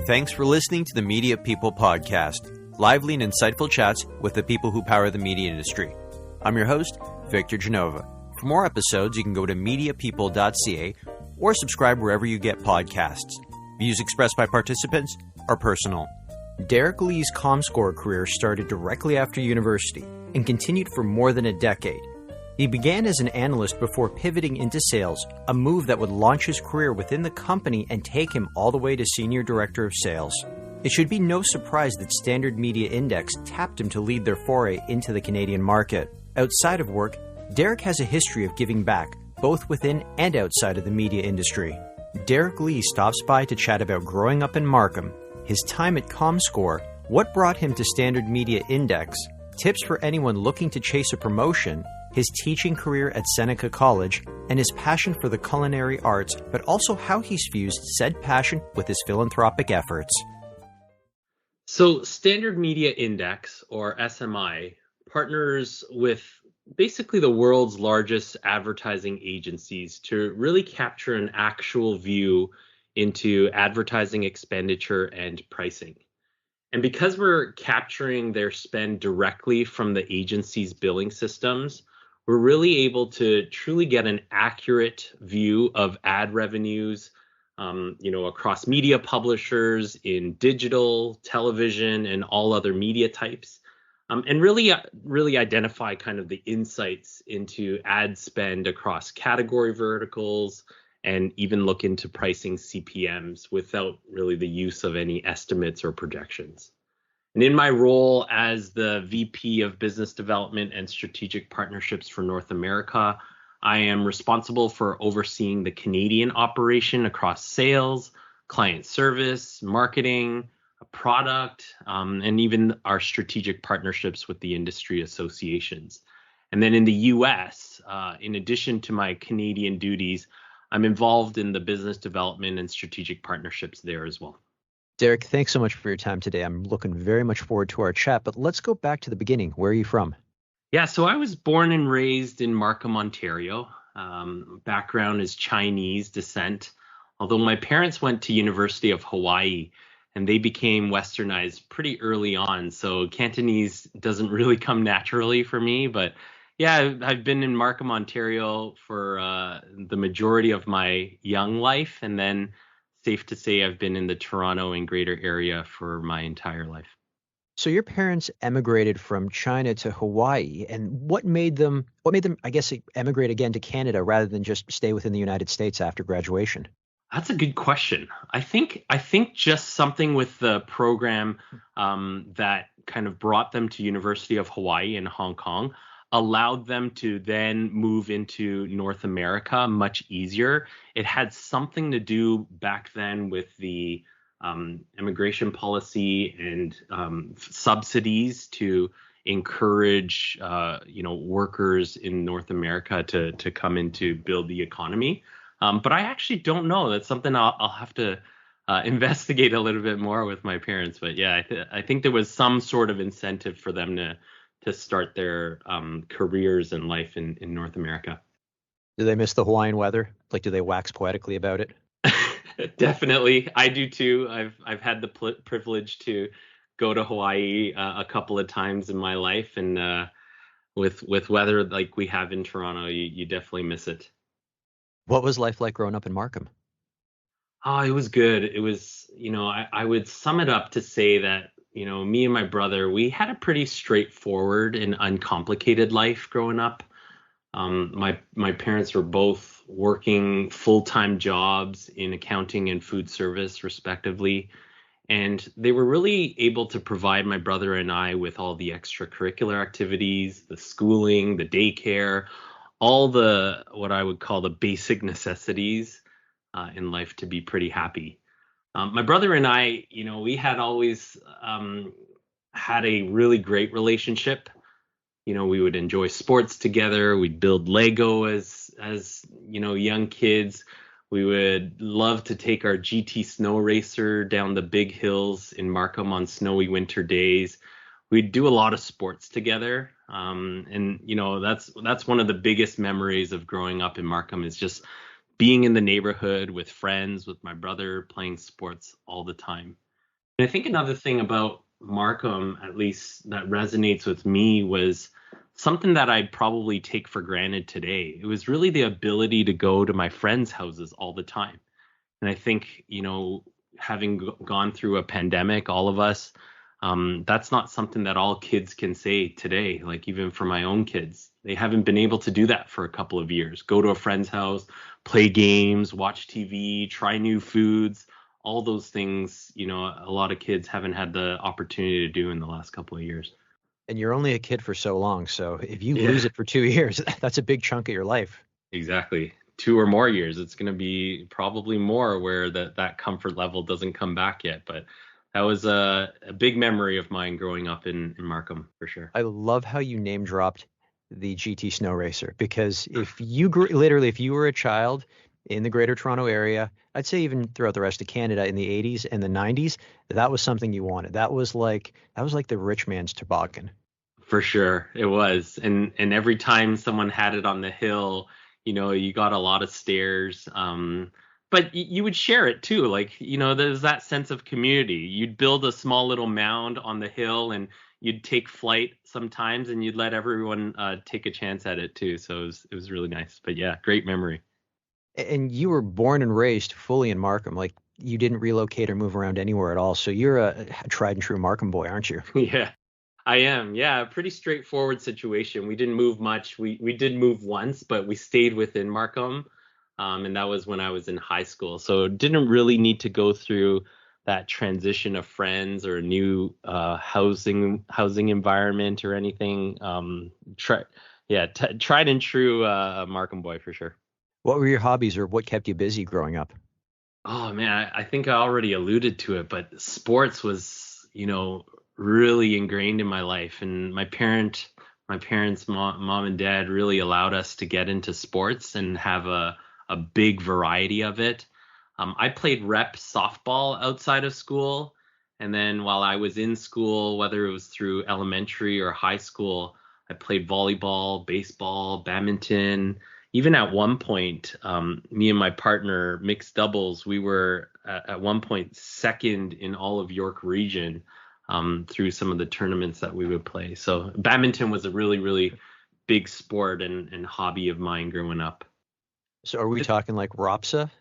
Thanks for listening to the Media People Podcast, lively and insightful chats with the people who power the media industry. I'm your host, Victor Genova. For more episodes, you can go to mediapeople.ca or subscribe wherever you get podcasts. Views expressed by participants are personal. Darrick Li's Comscore career started directly after university and continued for more than a decade. He began as an analyst before pivoting into sales, a move that would launch his career within the company and take him all the way to Senior Director of Sales. It should be no surprise that Standard Media Index tapped him to lead their foray into the Canadian market. Outside of work, Darrick has a history of giving back, both within and outside of the media industry. Darrick Li stops by to chat about growing up in Markham, his time at Comscore, what brought him to Standard Media Index, tips for anyone looking to chase a promotion, his teaching career at Seneca College, and his passion for the culinary arts, but also how he's fused said passion with his philanthropic efforts. So Standard Media Index, or SMI, partners with basically the world's largest advertising agencies to really capture an actual view into advertising expenditure and pricing. And because we're capturing their spend directly from the agency's billing systems, we're really able to truly get an accurate view of ad revenues, across media publishers in digital, television, and all other media types, and really identify kind of the insights into ad spend across category verticals, and even look into pricing CPMs without really the use of any estimates or projections. And in my role as the VP of Business Development and Strategic Partnerships for North America, I am responsible for overseeing the Canadian operation across sales, client service, marketing, product, and even our strategic partnerships with the industry associations. And then in the US, in addition to my Canadian duties, I'm involved in the business development and strategic partnerships there as well. Darrick, thanks so much for your time today. I'm looking very much forward to our chat, but let's go back to the beginning. Where are you from? Yeah, so I was born and raised in Markham, Ontario. Background is Chinese descent, although my parents went to University of Hawaii and they became westernized pretty early on. So Cantonese doesn't really come naturally for me, but yeah, I've been in Markham, Ontario for the majority of my young life, and then safe to say I've been in the Toronto and greater area for my entire life. So your parents emigrated from China to Hawaii, and what made them, I guess, emigrate again to Canada rather than just stay within the United States after graduation? That's a good question. I think just something with the program that kind of brought them to University of Hawaii in Hong Kong allowed them to then move into North America much easier. It had something to do back then with the immigration policy and subsidies to encourage workers in North America to come in to build the economy. But I actually don't know. That's something I'll have to investigate a little bit more with my parents. But yeah, I think there was some sort of incentive for them to start their careers and life in North America. Do they miss the Hawaiian weather? Like, do they wax poetically about it? Definitely. I do too. I've had the privilege to go to Hawaii a couple of times in my life. And with weather like we have in Toronto, you definitely miss it. What was life like growing up in Markham? Oh, it was good. It was, I would sum it up to say that, me and my brother, we had a pretty straightforward and uncomplicated life growing up. My parents were both working full-time jobs in accounting and food service, respectively. And they were really able to provide my brother and I with all the extracurricular activities, the schooling, the daycare, all the, what I would call the basic necessities in life to be pretty happy. My brother and I, we had always had a really great relationship. We would enjoy sports together. We'd build Lego as young kids. We would love to take our GT snow racer down the big hills in Markham on snowy winter days. We'd do a lot of sports together. That's one of the biggest memories of growing up in Markham is just being in the neighborhood with friends, with my brother, playing sports all the time. And I think another thing about Markham, at least that resonates with me, was something that I'd probably take for granted today. It was really the ability to go to my friends' houses all the time. And I think, having gone through a pandemic, all of us, that's not something that all kids can say today. Like even for my own kids, they haven't been able to do that for a couple of years. Go to a friend's house, play games, watch TV, try new foods, all those things, a lot of kids haven't had the opportunity to do in the last couple of years. And you're only a kid for so long. So if you Yeah, lose it for 2 years, that's a big chunk of your life. exactly. 2 or more years. It's going to be probably more where that comfort level doesn't come back yet. But that was a big memory of mine growing up in Markham for sure. I love how you name dropped the GT Snow Racer, because if you literally, if you were a child in the Greater Toronto Area, I'd say even throughout the rest of Canada in the 80s and the 90s, that was something you wanted. That was like the rich man's toboggan. For sure, it was. And every time someone had it on the hill, you got a lot of stares. But you would share it too. Like, there's that sense of community. You'd build a small little mound on the hill and you'd take flight sometimes and you'd let everyone take a chance at it too. So it was really nice. But yeah, great memory. And you were born and raised fully in Markham. Like you didn't relocate or move around anywhere at all. So you're a tried and true Markham boy, aren't you? Yeah, I am. Yeah, pretty straightforward situation. We didn't move much. We did move once, but we stayed within Markham. And that was when I was in high school. So didn't really need to go through that transition of friends or a new housing environment or anything. Tried and true Markham boy for sure. What were your hobbies, or what kept you busy growing up? Oh man, I think I already alluded to it, but sports was, really ingrained in my life, and my parents, mom and dad really allowed us to get into sports and have a big variety of it. I played rep softball outside of school, and then while I was in school, whether it was through elementary or high school, I played volleyball, baseball, badminton. Even at one point, me and my partner, mixed doubles, we were at one point second in all of York region through some of the tournaments that we would play. So badminton was a really, really big sport and hobby of mine growing up. So are we talking like ROPSA?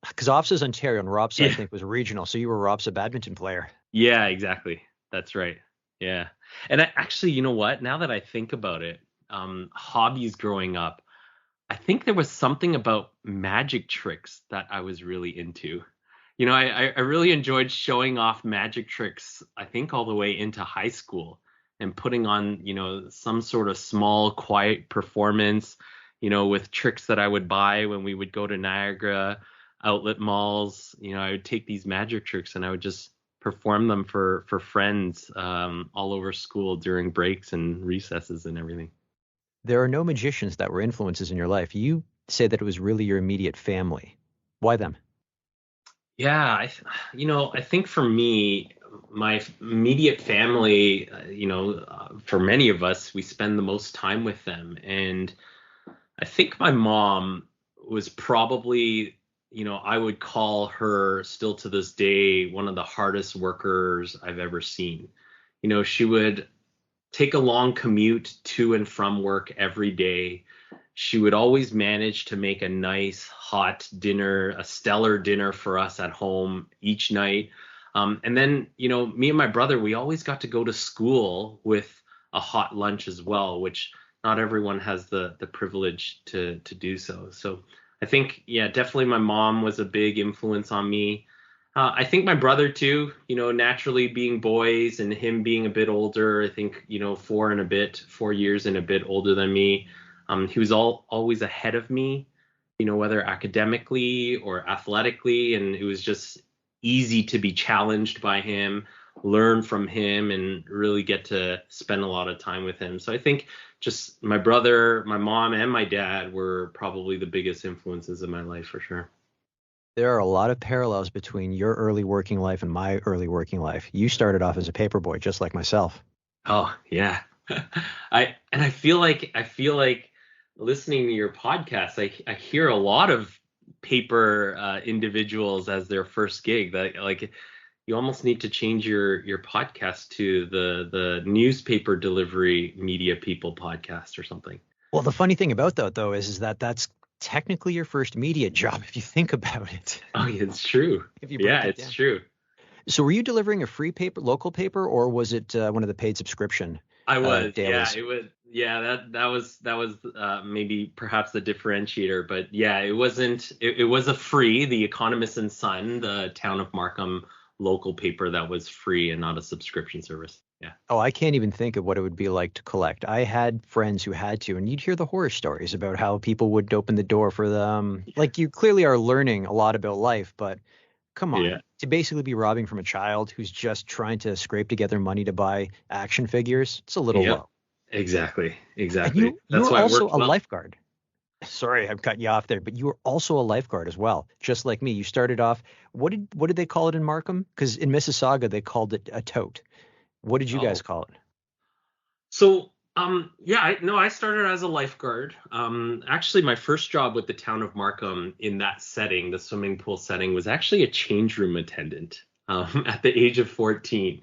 Because OPSA's Ontario and ROPSA, I Yeah. think, was regional. So you were a ROPSA badminton player. Yeah, exactly. That's right. Yeah. And actually, you know what? Now that I think about it, hobbies growing up, I think there was something about magic tricks that I was really into. I really enjoyed showing off magic tricks, I think all the way into high school and putting on, some sort of small, quiet performance, with tricks that I would buy when we would go to Niagara outlet malls. I would take these magic tricks and I would just perform them for friends all over school during breaks and recesses and everything. There are no magicians that were influences in your life. You say that it was really your immediate family. Why them? Yeah, I think for me, my immediate family, for many of us, we spend the most time with them. And I think my mom was probably, I would call her still to this day one of the hardest workers I've ever seen. She would take a long commute to and from work every day. She would always manage to make a nice hot dinner, a stellar dinner for us at home each night. And then, me and my brother, we always got to go to school with a hot lunch as well, which not everyone has the privilege to do so. So I think, yeah, definitely my mom was a big influence on me. I think my brother too, naturally being boys and him being a bit older, I think, 4 years and a bit older than me. He was always ahead of me, whether academically or athletically. And it was just easy to be challenged by him, learn from him, and really get to spend a lot of time with him. So I think just my brother, my mom, and my dad were probably the biggest influences in my life for sure. There are a lot of parallels between your early working life and my early working life. You started off as a paperboy, just like myself. Oh yeah. I feel like listening to your podcast, I hear a lot of paper individuals as their first gig. That like, you almost need to change your podcast to the newspaper delivery media people podcast or something. Well, the funny thing about that, though, is that that's technically your first media job if you think about it. Oh, yeah, it's true. If you break Yeah, it it's down. true. So were you delivering a free paper, local paper, or was it one of the paid subscription I was, yeah, dailies? it was, yeah, that was maybe perhaps the differentiator, but yeah, it wasn't, it was a free, the Economist and Sun, the town of Markham local paper that was free and not a subscription service. Yeah. Oh, I can't even think of what it would be like to collect. I had friends who had to, and you'd hear the horror stories about how people wouldn't open the door for them. Like you clearly are learning a lot about life, but come Yeah. on, to basically be robbing from a child who's just trying to scrape together money to buy action figures, it's a little Yep. low. Exactly. And Exactly. you That's were why it also worked a well. lifeguard. Sorry, I'm cutting you off there, but you were also a lifeguard as well, just like me. You started off, what did they call it in Markham? Because in Mississauga they called it a tote. What did you guys Oh. call it? So, yeah, I started as a lifeguard. Actually, my first job with the town of Markham in that setting, the swimming pool setting, was actually a change room attendant at the age of 14.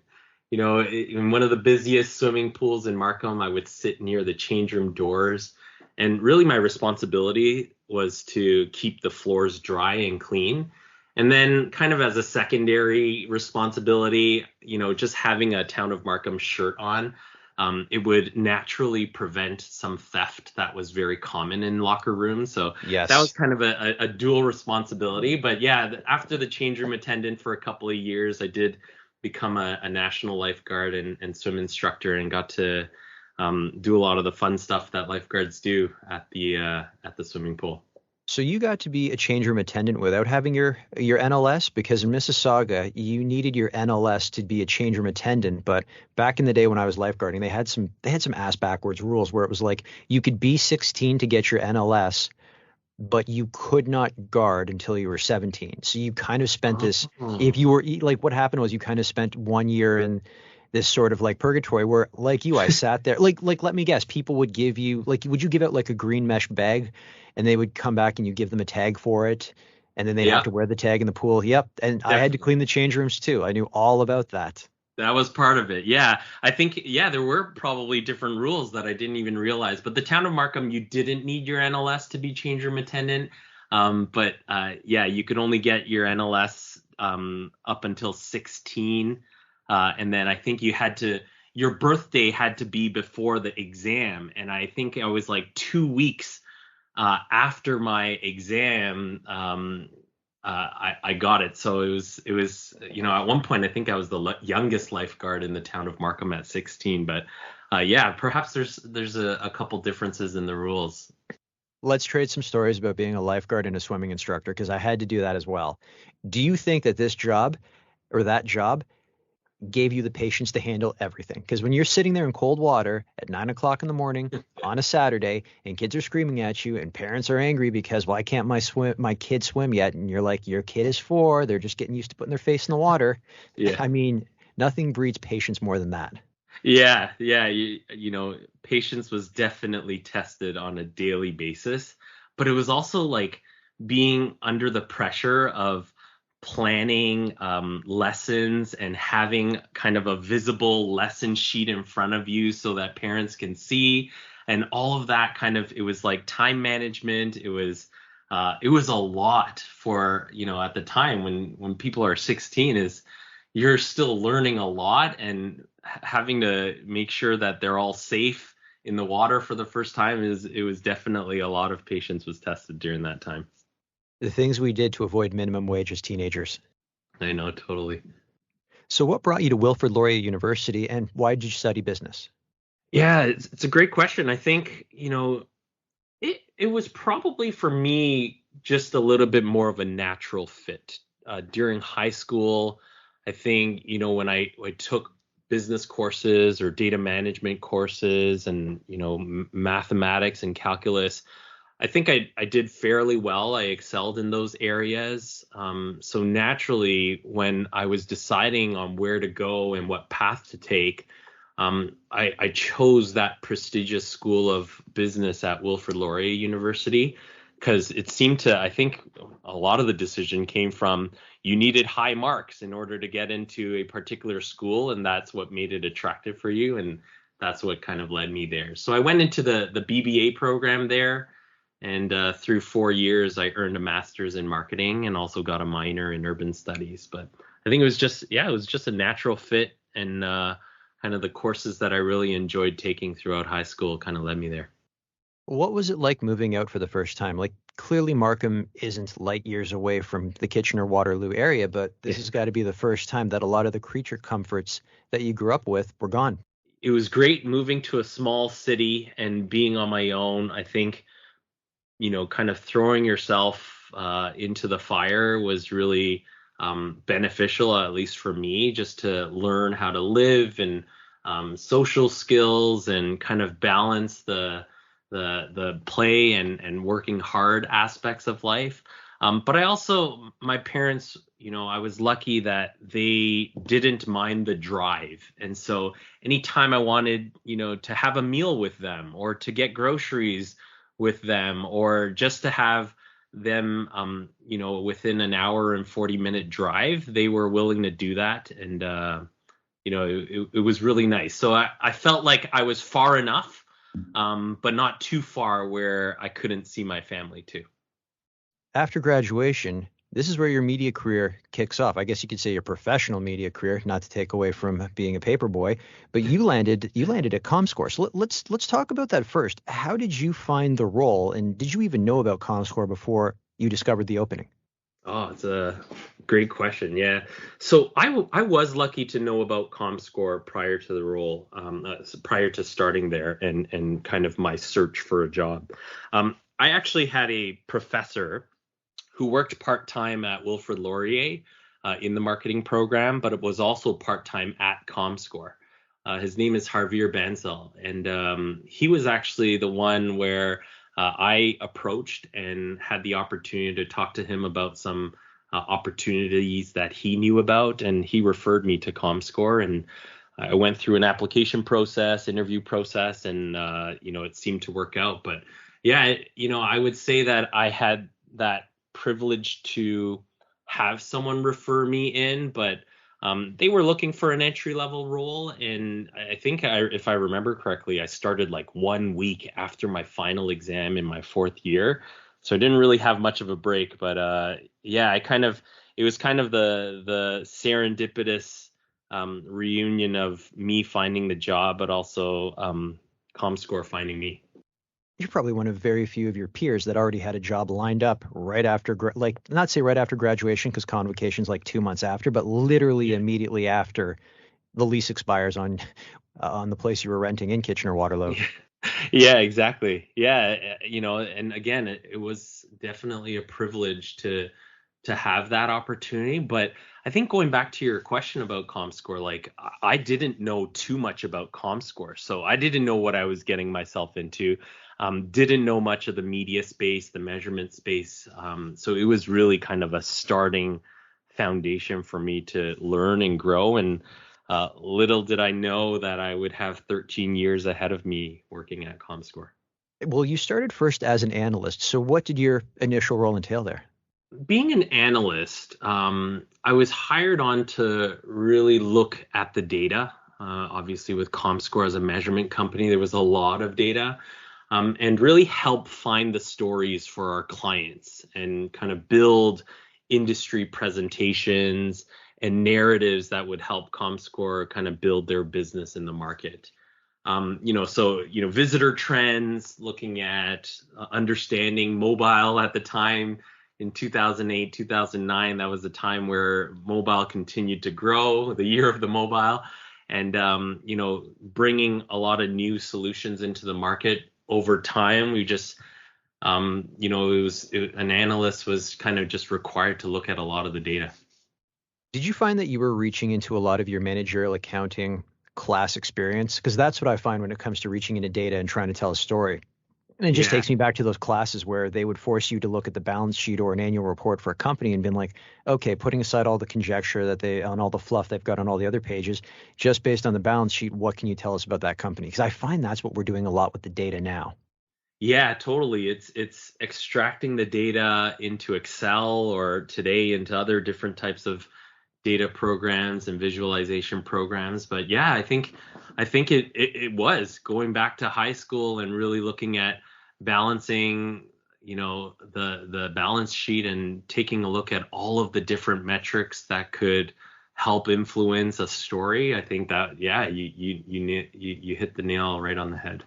You know, in one of the busiest swimming pools in Markham, I would sit near the change room doors. And really, my responsibility was to keep the floors dry and clean. And then, kind of as a secondary responsibility, just having a town of Markham shirt on, it would naturally prevent some theft that was very common in locker rooms. So that was Yes. kind of a dual responsibility. But yeah, after the change room attendant for a couple of years, I did become a national lifeguard and swim instructor, and got to do a lot of the fun stuff that lifeguards do at the swimming pool. So you got to be a change room attendant without having your NLS, because in Mississauga you needed your NLS to be a change room attendant. But back in the day when I was lifeguarding, they had some ass backwards rules where it was like you could be 16 to get your NLS, but you could not guard until you were 17. So you kind of spent this, if Oh, you were like, what happened was you kind of spent 1 year in this sort of like purgatory where, like you, I sat there, like let me guess, people would give you, like, would you give out like a green mesh bag and they would come back and you give them a tag for it, and then they'd have yeah, to wear the tag in the pool? Yep. And I had to definitely. clean the change rooms too. I knew all about that. That was part of it. Yeah. I think, yeah, there were probably different rules that I didn't even realize. But the town of Markham, you didn't need your NLS to be change room attendant. But yeah, you could only get your NLS up until 16. And then I think your birthday had to be before the exam. And I think I was like 2 weeks after my exam. I got it. So it was, at one point, I think I was the youngest lifeguard in the town of Markham at 16. But yeah, perhaps there's a couple differences in the rules. Let's trade some stories about being a lifeguard and a swimming instructor, because I had to do that as well. Do you think that this job or that job gave you the patience to handle everything? Because when you're sitting there in cold water at 9 o'clock in the morning on a Saturday and kids are screaming at you and parents are angry because why can't my kid swim yet? And you're like, your kid is 4. They're just getting used to putting their face in the water. Yeah. I mean, nothing breeds patience more than that. Yeah, yeah, patience was definitely tested on a daily basis, but it was also like being under the pressure of planning lessons and having kind of a visible lesson sheet in front of you so that parents can see, and all of that kind of, it was like time management. It was a lot for, at the time when people are 16, is you're still learning a lot, and having to make sure that they're all safe in the water for the first time, it was definitely a lot of patience was tested during that time. The things we did to avoid minimum wage as teenagers. I know, totally. So what brought you to Wilfrid Laurier University, and why did you study business? Yeah, it's a great question. I think, it was probably for me just a little bit more of a natural fit. During high school, I think, when I took business courses or data management courses and, mathematics and calculus, I think I did fairly well. I excelled in those areas. So naturally, when I was deciding on where to go and what path to take, I chose that prestigious school of business at Wilfrid Laurier University, because it seemed to, I think a lot of the decision came from, you needed high marks in order to get into a particular school, and that's what made it attractive for you. And that's what kind of led me there. So I went into the BBA program there, and through 4 years, I earned a master's in marketing and also got a minor in urban studies. But I think it was just a natural fit, and kind of the courses that I really enjoyed taking throughout high school kind of led me there. What was it like moving out for the first time? Like, clearly Markham isn't light years away from the Kitchener-Waterloo area, but this has got to be the first time that a lot of the creature comforts that you grew up with were gone. It was great moving to a small city and being on my own. I think, kind of throwing yourself into the fire was really beneficial, at least for me, just to learn how to live and social skills and kind of balance the play and working hard aspects of life. But I also, my parents, I was lucky that they didn't mind the drive. And so anytime I wanted, to have a meal with them or to get groceries with them or just to have them, within an hour and 40-minute drive, they were willing to do that. And, it was really nice. So I felt like I was far enough, but not too far where I couldn't see my family too. After graduation, this is where your media career kicks off. I guess you could say your professional media career, not to take away from being a paper boy, but you landed at Comscore. So let's talk about that first. How did you find the role, and did you even know about Comscore before you discovered the opening? Oh, it's a great question. Yeah. So I was lucky to know about Comscore prior to the role, prior to starting there and kind of my search for a job. I actually had a professor who worked part-time at Wilfrid Laurier in the marketing program, but it was also part-time at Comscore. His name is Harveer Bansal, and he was actually the one where I approached and had the opportunity to talk to him about some opportunities that he knew about, and he referred me to Comscore, and I went through an application process, interview process, and it seemed to work out. But yeah, I would say that I had that privilege to have someone refer me in, but they were looking for an entry-level role, and I think if I remember correctly, I started like 1 week after my final exam in my 4th year, so I didn't really have much of a break. But it was kind of the serendipitous reunion of me finding the job, but also Comscore finding me. You're probably one of very few of your peers that already had a job lined up right after, not say right after graduation, because convocation's like 2 months after, but literally immediately after the lease expires on the place you were renting in Kitchener-Waterloo. Yeah, exactly. Yeah, and again, it was definitely a privilege to have that opportunity. But I think going back to your question about Comscore, like I didn't know too much about Comscore, so I didn't know what I was getting myself into. Didn't know much of the media space, the measurement space. So it was really kind of a starting foundation for me to learn and grow. And little did I know that I would have 13 years ahead of me working at Comscore. Well, you started first as an analyst. So what did your initial role entail there? Being an analyst, I was hired on to really look at the data. Obviously, with Comscore as a measurement company, there was a lot of data. And really help find the stories for our clients and kind of build industry presentations and narratives that would help Comscore kind of build their business in the market. Visitor trends, looking at understanding mobile at the time in 2008, 2009, that was the time where mobile continued to grow, the year of the mobile, and, bringing a lot of new solutions into the market. Over time, we just, an analyst was kind of just required to look at a lot of the data. Did you find that you were reaching into a lot of your managerial accounting class experience? Because that's what I find when it comes to reaching into data and trying to tell a story. And it just takes me back to those classes where they would force you to look at the balance sheet or an annual report for a company and been like, okay, putting aside all the conjecture that on all the fluff they've got on all the other pages, just based on the balance sheet, what can you tell us about that company? Because I find that's what we're doing a lot with the data now. Yeah, totally. It's extracting the data into Excel or today into other different types of data programs and visualization programs. But yeah, I think it was going back to high school and really looking at balancing, the balance sheet and taking a look at all of the different metrics that could help influence a story. I think that yeah, you hit the nail right on the head.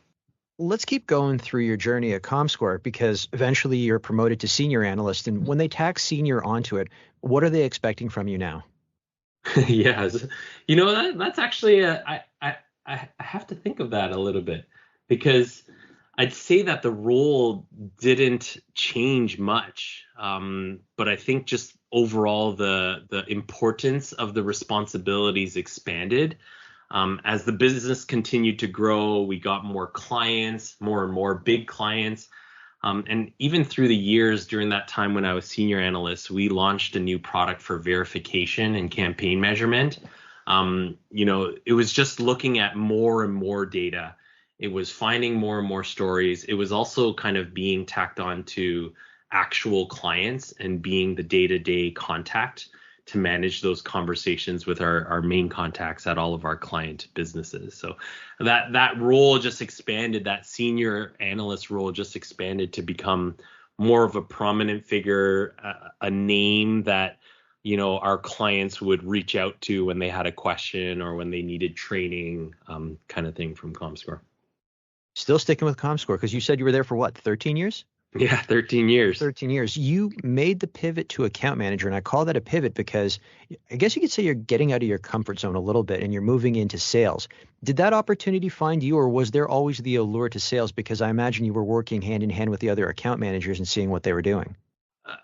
Let's keep going through your journey at Comscore because eventually you're promoted to senior analyst. And when they tack senior onto it, what are they expecting from you now? Yes. That's actually I have to think of that a little bit because I'd say that the role didn't change much. But I think just overall the importance of the responsibilities expanded. As the business continued to grow, we got more clients, more and more big clients. And even through the years during that time when I was senior analyst, we launched a new product for verification and campaign measurement. It was just looking at more and more data. It was finding more and more stories. It was also kind of being tacked on to actual clients and being the day-to-day contact to manage those conversations with our main contacts at all of our client businesses. So that role just expanded, that senior analyst role just expanded to become more of a prominent figure, a name that our clients would reach out to when they had a question or when they needed training, kind of thing from Comscore. Still sticking with Comscore because you said you were there for what, 13 years? Yeah, 13 years. 13 years. You made the pivot to account manager, and I call that a pivot because I guess you could say you're getting out of your comfort zone a little bit and you're moving into sales. Did that opportunity find you, or was there always the allure to sales? Because I imagine you were working hand in hand with the other account managers and seeing what they were doing.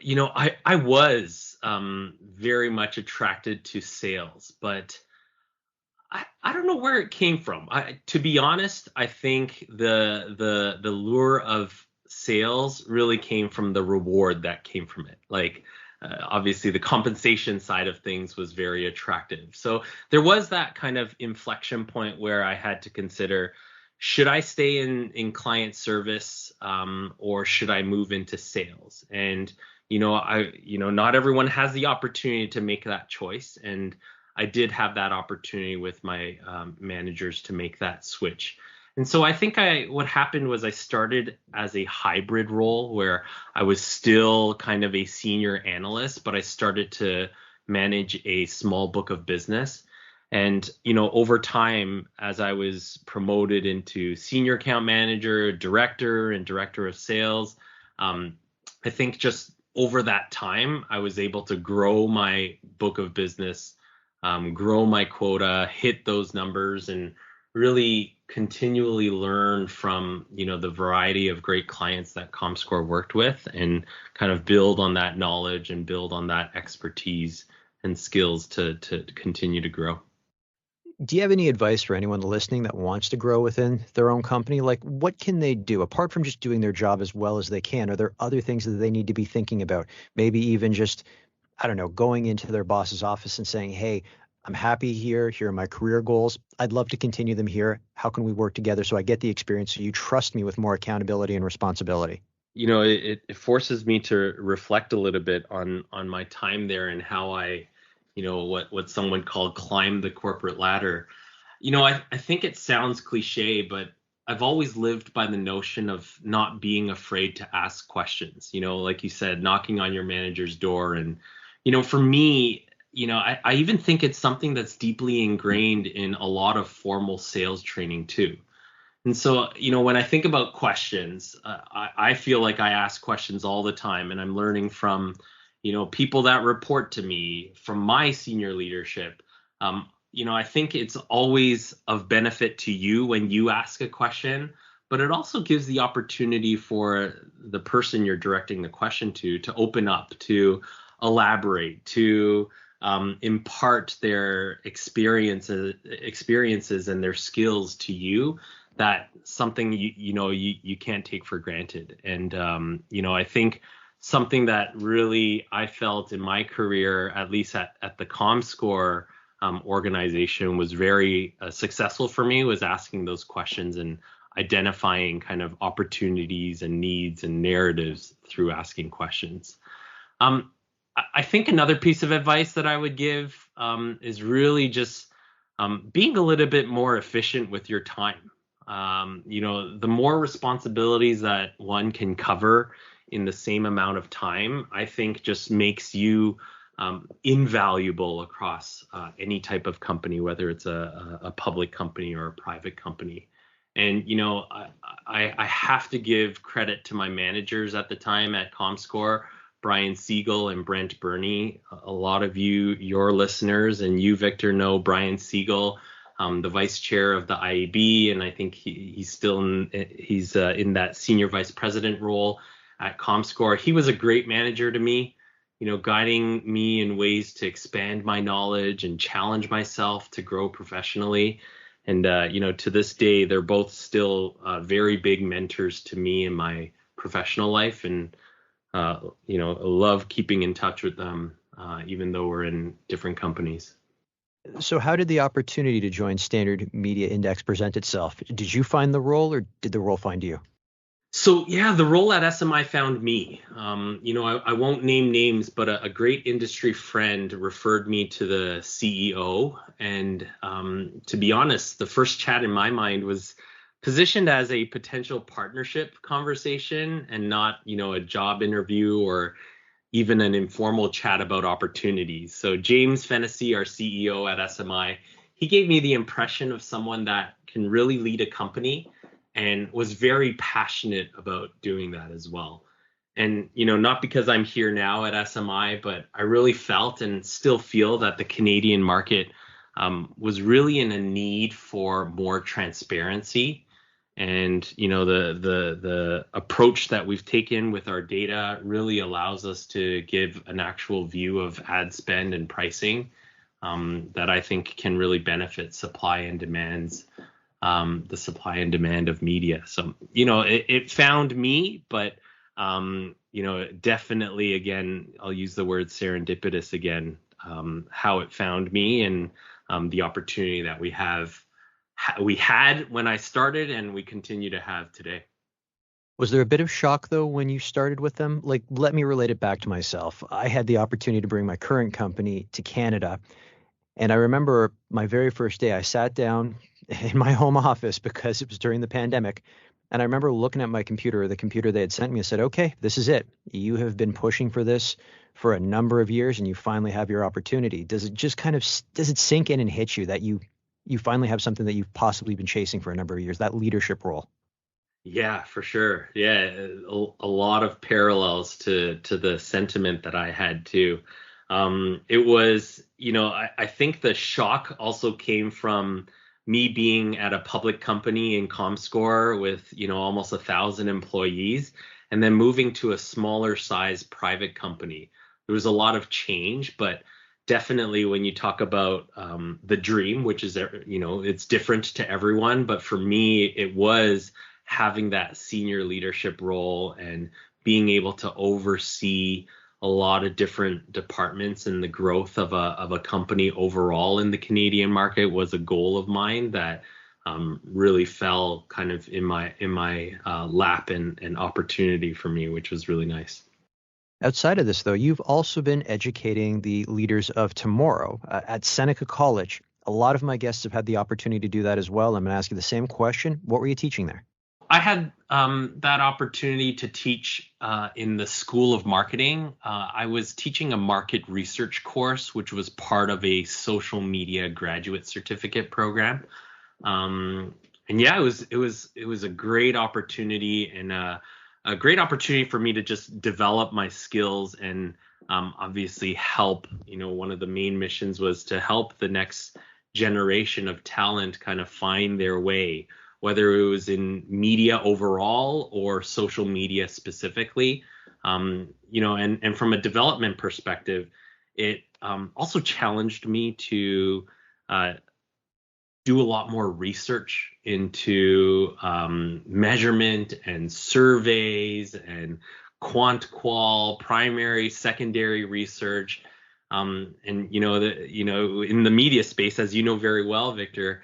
I was very much attracted to sales, but I don't know where it came from. To be honest, I think the lure of sales really came from the reward that came from it. Like obviously the compensation side of things was very attractive. So there was that kind of inflection point where I had to consider, should I stay in client service, or should I move into sales? And not everyone has the opportunity to make that choice, and I did have that opportunity with my managers to make that switch. And so I think what happened was I started as a hybrid role where I was still kind of a senior analyst, but I started to manage a small book of business. And, over time, as I was promoted into senior account manager, director, and director of sales, I think just over that time, I was able to grow my book of business, grow my quota, hit those numbers, and really continually learn from the variety of great clients that Comscore worked with, and kind of build on that knowledge and build on that expertise and skills to continue to grow. Do you have any advice for anyone listening that wants to grow within their own company? Like, what can they do apart from just doing their job as well as they can? Are there other things that they need to be thinking about? Maybe even just, I don't know, going into their boss's office and saying, hey, I'm happy here. Here are my career goals. I'd love to continue them here. How can we work together so I get the experience so you trust me with more accountability and responsibility? It forces me to reflect a little bit on my time there and how I, what someone called climb the corporate ladder. I think it sounds cliche, but I've always lived by the notion of not being afraid to ask questions, like you said, knocking on your manager's door. And, for me, I even think it's something that's deeply ingrained in a lot of formal sales training too. And so, when I think about questions, I feel like I ask questions all the time, and I'm learning from, people that report to me, from my senior leadership. I think it's always of benefit to you when you ask a question, but it also gives the opportunity for the person you're directing the question to open up, to elaborate, to impart their experiences and their skills to you. That something you can't take for granted. And I think something that really I felt in my career, at least at the Comscore organization, was very successful for me, was asking those questions. And identifying kind of opportunities and needs and narratives through asking questions. I think another piece of advice that I would give is really just being a little bit more efficient with your time. The more responsibilities that one can cover in the same amount of time, I think just makes you invaluable across any type of company, whether it's a public company or a private company. And, I have to give credit to my managers at the time at Comscore, Brian Siegel and Brent Burney. A lot of your listeners, and you, Victor, know Brian Siegel, the vice chair of the IAB, and I think he's still in that senior vice president role at Comscore. He was a great manager to me, guiding me in ways to expand my knowledge and challenge myself to grow professionally. And, to this day, they're both still very big mentors to me in my professional life. And, love keeping in touch with them, even though we're in different companies. So how did the opportunity to join Standard Media Index present itself? Did you find the role, or did the role find you? So, the role at SMI found me. I won't name names, but a great industry friend referred me to the CEO. And to be honest, the first chat in my mind was positioned as a potential partnership conversation and not, a job interview or even an informal chat about opportunities. So James Fennessy, our CEO at SMI, he gave me the impression of someone that can really lead a company and was very passionate about doing that as well. And, not because I'm here now at SMI, but I really felt and still feel that the Canadian market was really in a need for more transparency. And, the approach that we've taken with our data really allows us to give an actual view of ad spend and pricing that I think can really benefit supply and demands. The supply and demand of media. So, it found me, but, definitely, again, I'll use the word serendipitous again, how it found me and the opportunity that we had when I started and we continue to have today. Was there a bit of shock, though, when you started with them? Like, let me relate it back to myself. I had the opportunity to bring my current company to Canada. And I remember my very first day, I sat down in my home office because it was during the pandemic. And I remember looking at my computer, the computer they had sent me, and said, okay, this is it. You have been pushing for this for a number of years and you finally have your opportunity. Does it sink in and hit you that you finally have something that you've possibly been chasing for a number of years, that leadership role? Yeah, for sure. Yeah, a lot of parallels to the sentiment that I had too. It was, I think the shock also came from me being at a public company in Comscore with, almost 1,000 employees, and then moving to a smaller size private company. There was a lot of change, but definitely when you talk about the dream, which is, it's different to everyone, but for me, it was having that senior leadership role and being able to oversee a lot of different departments, and the growth of a company overall in the Canadian market was a goal of mine that really fell kind of in my lap and opportunity for me, which was really nice. Outside of this, though, you've also been educating the leaders of tomorrow at Seneca College. A lot of my guests have had the opportunity to do that as well. I'm going to ask you the same question. What were you teaching there? I had that opportunity to teach in the School of Marketing. I was teaching a market research course, which was part of a social media graduate certificate program. And yeah, it was a great opportunity and a great opportunity for me to just develop my skills and obviously help. One of the main missions was to help the next generation of talent kind of find their way, whether it was in media overall or social media specifically. And from a development perspective, it also challenged me to do a lot more research into measurement and surveys and quant-qual, primary, secondary research. And in the media space, as you know very well, Victor,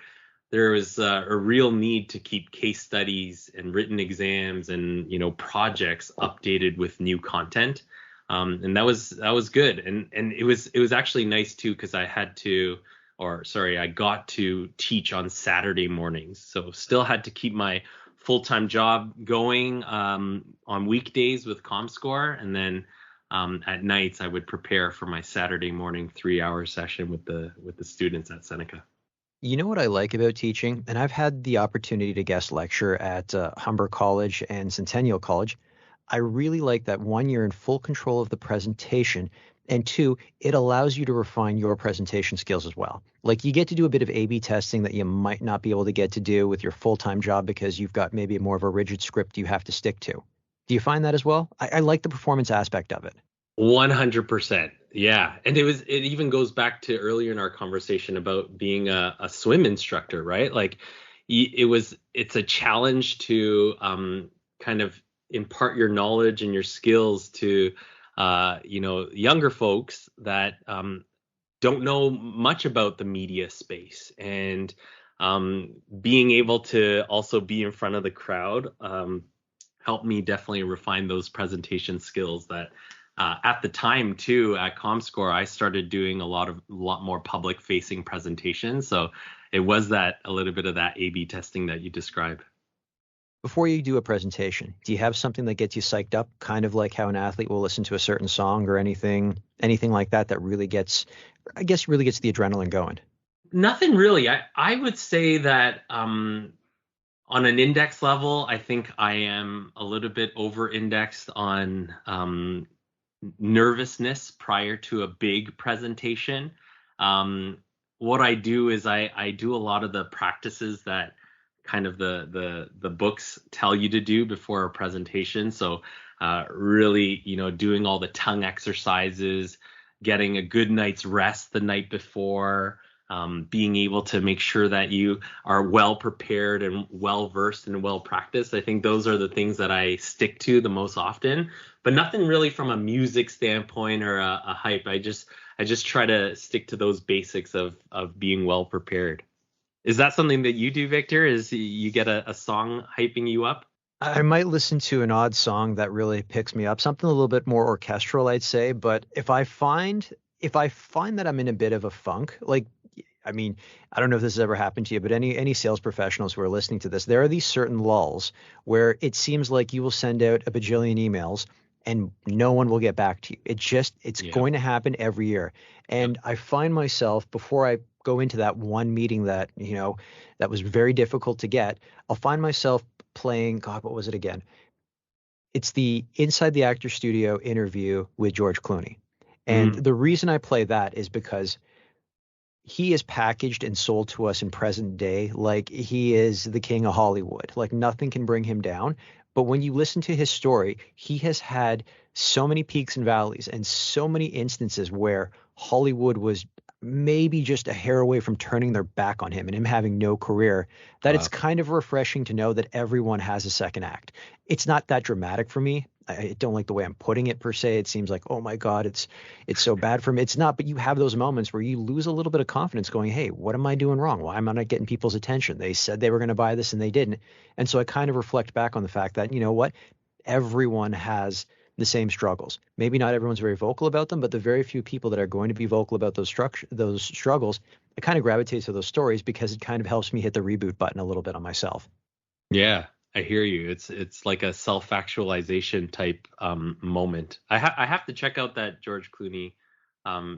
there was a real need to keep case studies and written exams and projects updated with new content, and that was good. And it was actually nice too, because I got to teach on Saturday mornings, so still had to keep my full-time job going on weekdays with Comscore, and then at nights I would prepare for my Saturday morning 3-hour session with the students at Seneca. You know what I like about teaching, and I've had the opportunity to guest lecture at Humber College and Centennial College. I really like that, one, you're in full control of the presentation, and two, it allows you to refine your presentation skills as well. Like, you get to do a bit of A/B testing that you might not be able to get to do with your full-time job because you've got maybe more of a rigid script you have to stick to. Do you find that as well? I like the performance aspect of it. 100%. Yeah. And it even goes back to earlier in our conversation about being a swim instructor, right? Like, it's a challenge to kind of impart your knowledge and your skills to younger folks that don't know much about the media space, and being able to also be in front of the crowd helped me definitely refine those presentation skills that at the time too, at Comscore, I started doing a lot more public facing presentations. So it was a little bit of that A/B testing that you described. Before you do a presentation, do you have something that gets you psyched up, kind of like how an athlete will listen to a certain song or anything like that really gets the adrenaline going? Nothing really. I would say that on an index level, I think I am a little bit over-indexed on nervousness prior to a big presentation. What I do is I do a lot of the practices that kind of the books tell you to do before a presentation. So really, doing all the tongue exercises, getting a good night's rest the night before, being able to make sure that you are well prepared and well versed and well practiced. I think those are the things that I stick to the most often, but nothing really from a music standpoint or a hype. I just try to stick to those basics of being well prepared. Is that something that you do, Victor? Is you get a song hyping you up? I might listen to an odd song that really picks me up, something a little bit more orchestral, I'd say. But if I find that I'm in a bit of a funk, like, I mean, I don't know if this has ever happened to you, but any sales professionals who are listening to this, there are these certain lulls where it seems like you will send out a bajillion emails and no one will get back to you. It's going to happen every year. And I find myself, before I go into that one meeting that was very difficult to get, I'll find myself playing, God, what was it again? It's the Inside the Actor Studio interview with George Clooney. And the reason I play that is because he is packaged and sold to us in present day like he is the king of Hollywood. Like, nothing can bring him down. But when you listen to his story, he has had so many peaks and valleys and so many instances where Hollywood was maybe just a hair away from turning their back on him and him having no career, that It's kind of refreshing to know that everyone has a second act. It's not that dramatic for me. I don't like the way I'm putting it per se. It seems like, oh my God, it's so bad for me. It's not, but you have those moments where you lose a little bit of confidence going, hey, what am I doing wrong? Why am I not getting people's attention? They said they were going to buy this and they didn't. And so I kind of reflect back on the fact that, you know what, everyone has the same struggles. Maybe not everyone's very vocal about them, but the very few people that are going to be vocal about those struggles, I kind of gravitate to those stories because it kind of helps me hit the reboot button a little bit on myself. Yeah, I hear you. It's like a self-actualization type moment. I have to check out that George Clooney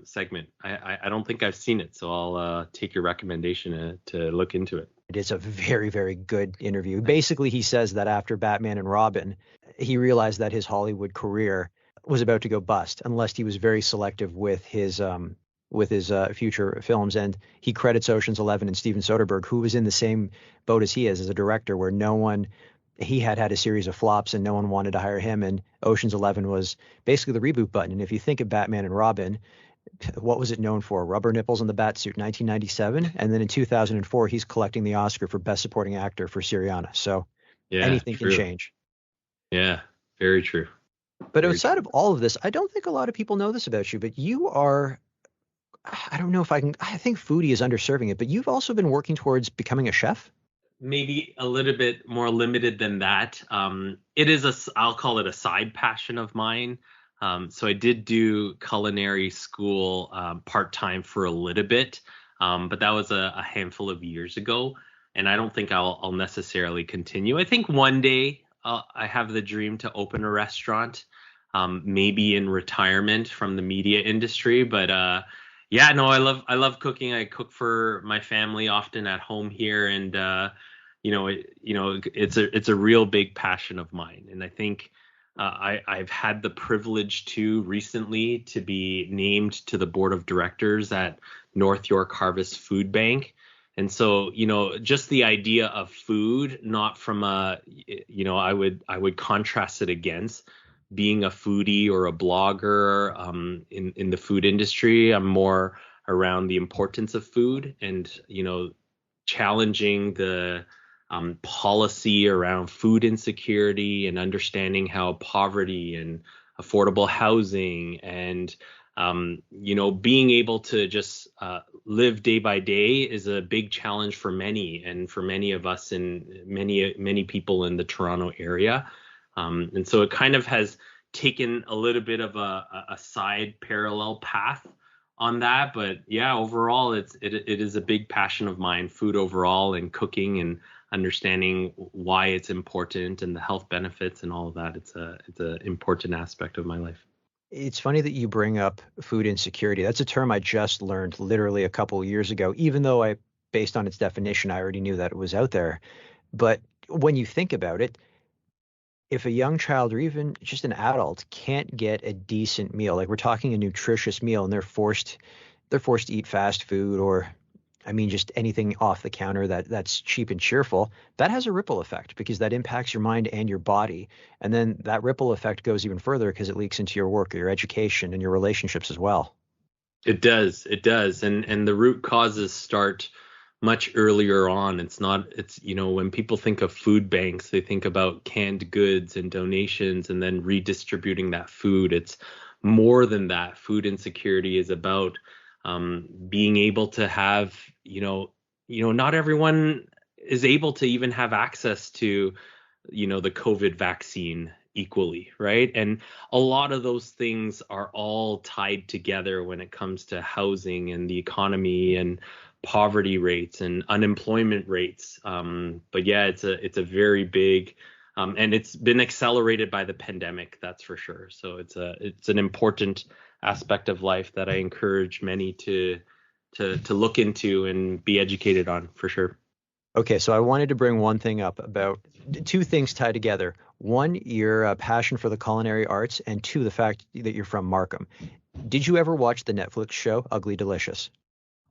segment. I don't think I've seen it, so I'll take your recommendation to look into it. It is a very, very good interview. Basically, he says that after Batman and Robin, he realized that his Hollywood career was about to go bust unless he was very selective with his future films. And he credits Ocean's 11 and Steven Soderbergh, who was in the same boat as he is as a director, where he had a series of flops and no one wanted to hire him. And Ocean's 11 was basically the reboot button. And if you think of Batman and Robin, what was it known for? Rubber nipples in the Batsuit, 1997. And then in 2004, he's collecting the Oscar for Best Supporting Actor for Syriana. So anything can change. Yeah, very true. But outside of all of this, I don't think a lot of people know this about you, but you are I don't know if I think foodie is underserving it, but you've also been working towards becoming a chef? Maybe a little bit more limited than that. It is I'll call it a side passion of mine. So I did do culinary school part-time for a little bit, but that was a handful of years ago, and I don't think I'll necessarily continue. I think one day I have the dream to open a restaurant, maybe in retirement from the media industry, but yeah, no, I love cooking. I cook for my family often at home here, and it's a real big passion of mine. And I think I've had the privilege to recently to be named to the board of directors at North York Harvest Food Bank. And so, just the idea of food, not from I would contrast it against being a foodie or a blogger in the food industry. I'm more around the importance of food and, challenging the policy around food insecurity and understanding how poverty and affordable housing and being able to just live day by day is a big challenge for many, and for many of us and many people in the Toronto area. And so it kind of has taken a little bit of a side parallel path on that. But yeah, overall, it is a big passion of mine, food overall, and cooking and understanding why it's important and the health benefits and all of that. It's an important aspect of my life. It's funny that you bring up food insecurity. That's a term I just learned literally a couple of years ago, even though based on its definition, I already knew that it was out there. But when you think about it, if a young child or even just an adult can't get a decent meal, like we're talking a nutritious meal, and they're forced to eat fast food or just anything off the counter that's cheap and cheerful, that has a ripple effect because that impacts your mind and your body. And then that ripple effect goes even further because it leaks into your work or your education and your relationships as well. It does. And the root causes start much earlier on. It's when people think of food banks, they think about canned goods and donations and then redistributing that food. It's more than that. Food insecurity is about being able to have, not everyone is able to even have access to, the COVID vaccine equally, right? And a lot of those things are all tied together when it comes to housing and the economy and poverty rates and unemployment rates. But yeah, it's a very big, and it's been accelerated by the pandemic, that's for sure. So it's an important aspect of life that I encourage many to look into and be educated on, for sure. Okay, so I wanted to bring one thing up about two things tied together. One, your passion for the culinary arts, and two, the fact that you're from Markham. Did you ever watch the Netflix show Ugly Delicious?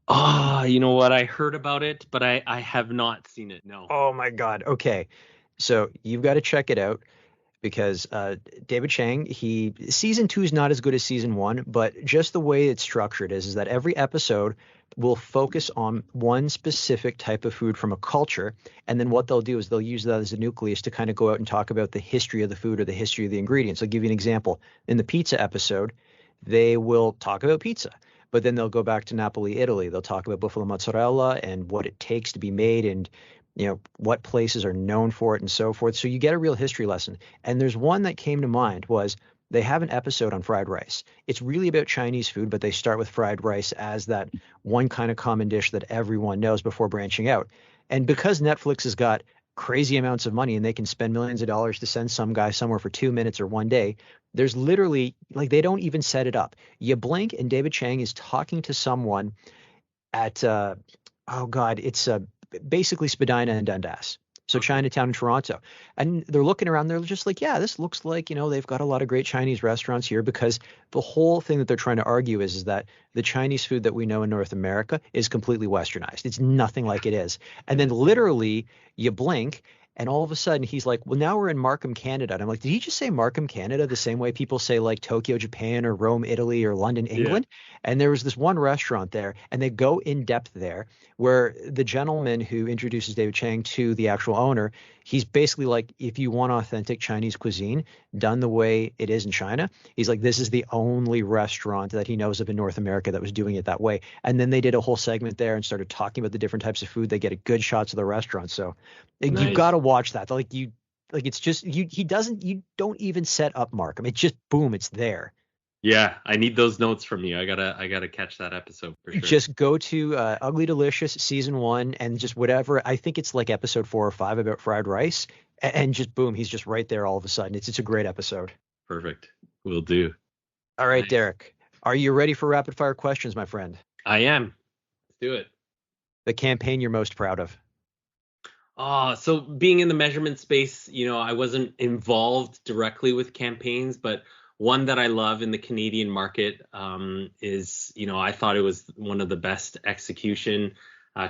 You know what? I heard about it, but I have not seen it. No. Oh my God. Okay. So you've got to check it out because David Chang, season 2 is not as good as season 1, but just the way it's structured is that every episode will focus on one specific type of food from a culture. And then what they'll do is they'll use that as a nucleus to kind of go out and talk about the history of the food or the history of the ingredients. I'll give you an example. In the pizza episode, they will talk about pizza. But then they'll go back to Napoli, Italy. They'll talk about buffalo mozzarella and what it takes to be made and, what places are known for it and so forth. So you get a real history lesson. And there's one that came to mind was they have an episode on fried rice. It's really about Chinese food, but they start with fried rice as that one kind of common dish that everyone knows before branching out. And because Netflix has got crazy amounts of money and they can spend millions of dollars to send some guy somewhere for 2 minutes or one day, there's literally, they don't even set it up. You blink and David Chang is talking to someone at, it's basically Spadina and Dundas. So Chinatown in Toronto. And they're looking around, they're just like, yeah, this looks like, they've got a lot of great Chinese restaurants here, because the whole thing that they're trying to argue is that the Chinese food that we know in North America is completely westernized. It's nothing like it is. And then literally you blink And all of a sudden he's like, well, now we're in Markham, Canada. And I'm like, did he just say Markham, Canada, the same way people say like Tokyo, Japan, or Rome, Italy, or London, Yeah. England? And there was this one restaurant there, and they go in depth there where the gentleman who introduces David Chang to the actual owner, he's basically like, if you want authentic Chinese cuisine done the way it is in China, he's like, this is the only restaurant that he knows of in North America that was doing it that way. And then they did a whole segment there and started talking about the different types of food. They get a good shots of the restaurant. So you've got Nice. to watch that. Like it's just you don't even set up Markham. It's just boom, it's there. Yeah, I need those notes from you. I gotta catch that episode for sure. Just go to Ugly Delicious season 1 and just whatever. I think it's like episode 4 or 5 about fried rice, and just boom, he's just right there all of a sudden. It's a great episode. Perfect. Will do. All right, Nice. Darrick, are you ready for rapid fire questions, my friend? I am. Let's do it. The campaign you're most proud of. So being in the measurement space, I wasn't involved directly with campaigns, but one that I love in the Canadian market is, I thought it was one of the best execution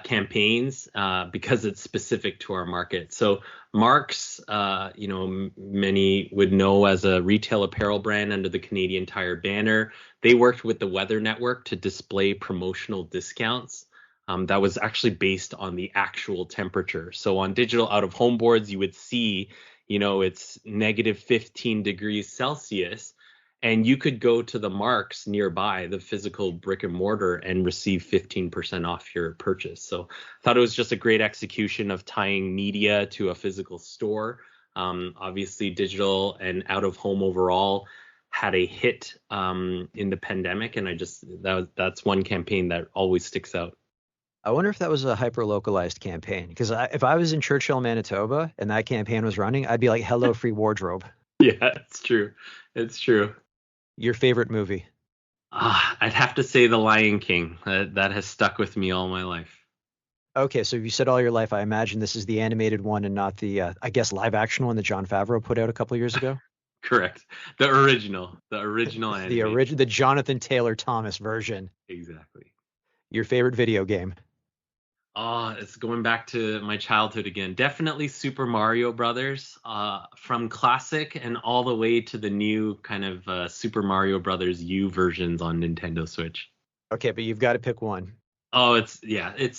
campaigns because it's specific to our market. So Mark's, many would know as a retail apparel brand under the Canadian Tire banner. They worked with the Weather Network to display promotional discounts. That was actually based on the actual temperature. So on digital out of home boards, you would see, it's negative 15 degrees Celsius, and you could go to the Marks nearby, the physical brick and mortar, and receive 15% off your purchase. So I thought it was just a great execution of tying media to a physical store. Obviously, digital and out of home overall had a hit in the pandemic, and that's one campaign that always sticks out. I wonder if that was a hyper-localized campaign, because if I was in Churchill, Manitoba, and that campaign was running, I'd be like, hello, free wardrobe. Yeah, it's true. It's true. Your favorite movie? I'd have to say The Lion King. That has stuck with me all my life. Okay, so if you said all your life, I imagine this is the animated one and not the, I guess, live-action one that Jon Favreau put out a couple years ago? Correct. The original animated. The Jonathan Taylor Thomas version. Exactly. Your favorite video game? It's going back to my childhood again. Definitely Super Mario Brothers, from classic and all the way to the new kind of Super Mario Brothers U versions on Nintendo Switch. Okay, but you've got to pick one. Oh, it's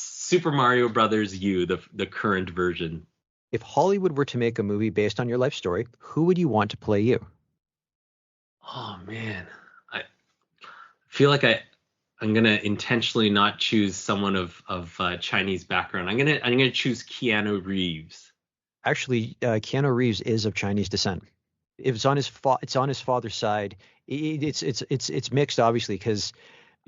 Super Mario Brothers U, the current version. If Hollywood were to make a movie based on your life story, who would you want to play you? Oh man, I feel like I'm gonna intentionally not choose someone of Chinese background. I'm gonna choose Keanu Reeves. Actually, Keanu Reeves is of Chinese descent. It's on his father's side. It's mixed, obviously, because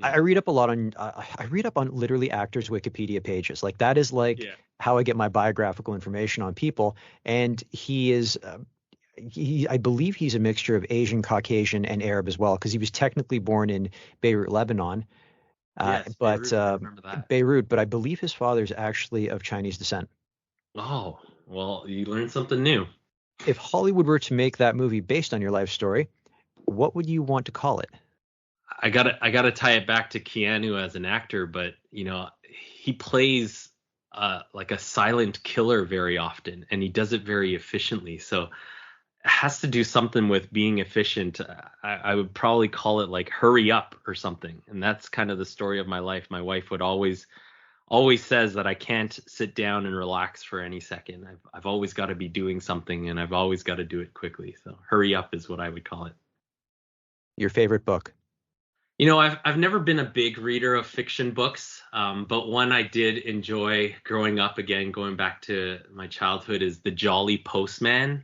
I read up a lot on I read up on literally actors' Wikipedia pages. Like that is like how I get my biographical information on people. And he is I believe he's a mixture of Asian, Caucasian, and Arab as well, because he was technically born in Beirut, Lebanon. Yes, Beirut, I remember that. Beirut, but I believe his father's actually of Chinese descent. Oh, well, you learned something new. If Hollywood were to make that movie based on your life story, what would you want to call it? I gotta tie it back to Keanu as an actor, but he plays like a silent killer very often, and he does it very efficiently. So has to do something with being efficient. I would probably call it like hurry up or something. And that's kind of the story of my life. My wife would always says that I can't sit down and relax for any second. I've always got to be doing something, and I've always got to do it quickly. So hurry up is what I would call it. Your favorite book? I've never been a big reader of fiction books, but one I did enjoy growing up, again, going back to my childhood, is The Jolly Postman.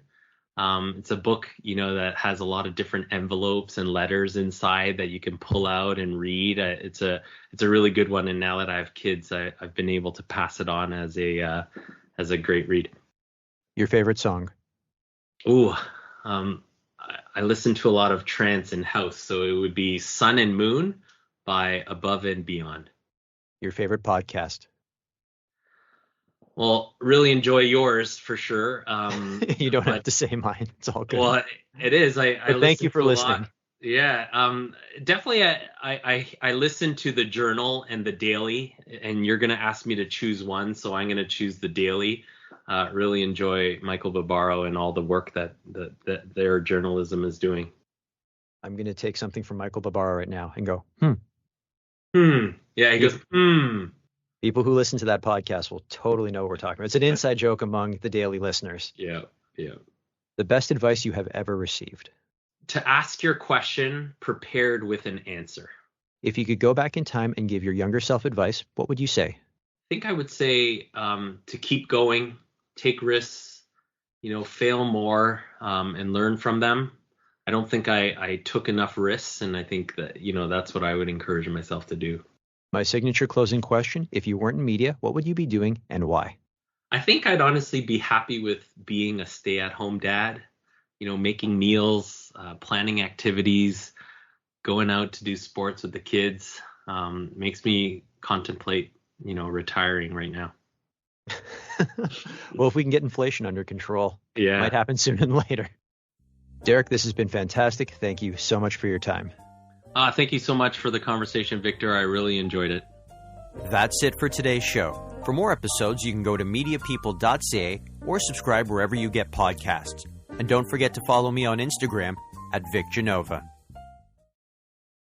It's a book, that has a lot of different envelopes and letters inside that you can pull out and read. It's a really good one. And now that I have kids, I've been able to pass it on as a great read. Your favorite song? Ooh, I listen to a lot of trance and house, so it would be Sun and Moon by Above and Beyond. Your favorite podcast? Well, really enjoy yours for sure. You don't have to say mine. It's all good. Well, it is. I thank you for listening. Yeah, definitely. I listen to the Journal and the Daily, and you're going to ask me to choose one, so I'm going to choose the Daily. Really enjoy Michael Barbaro and all the work that their journalism is doing. I'm going to take something from Michael Barbaro right now and go, Yeah, he goes, People who listen to that podcast will totally know what we're talking about. It's an inside joke among the daily listeners. Yeah. The best advice you have ever received? To ask your question prepared with an answer. If you could go back in time and give your younger self advice, what would you say? I think I would say to keep going, take risks, fail more, and learn from them. I don't think I took enough risks, and I think that, that's what I would encourage myself to do. My signature closing question, if you weren't in media, what would you be doing and why? I think I'd honestly be happy with being a stay-at-home dad, making meals, planning activities, going out to do sports with the kids. Makes me contemplate, retiring right now. Well, if we can get inflation under control, it might happen sooner than later. Darrick, this has been fantastic. Thank you so much for your time. Thank you so much for the conversation, Victor. I really enjoyed it. That's it for today's show. For more episodes, you can go to mediapeople.ca or subscribe wherever you get podcasts. And don't forget to follow me on Instagram @VicGenova.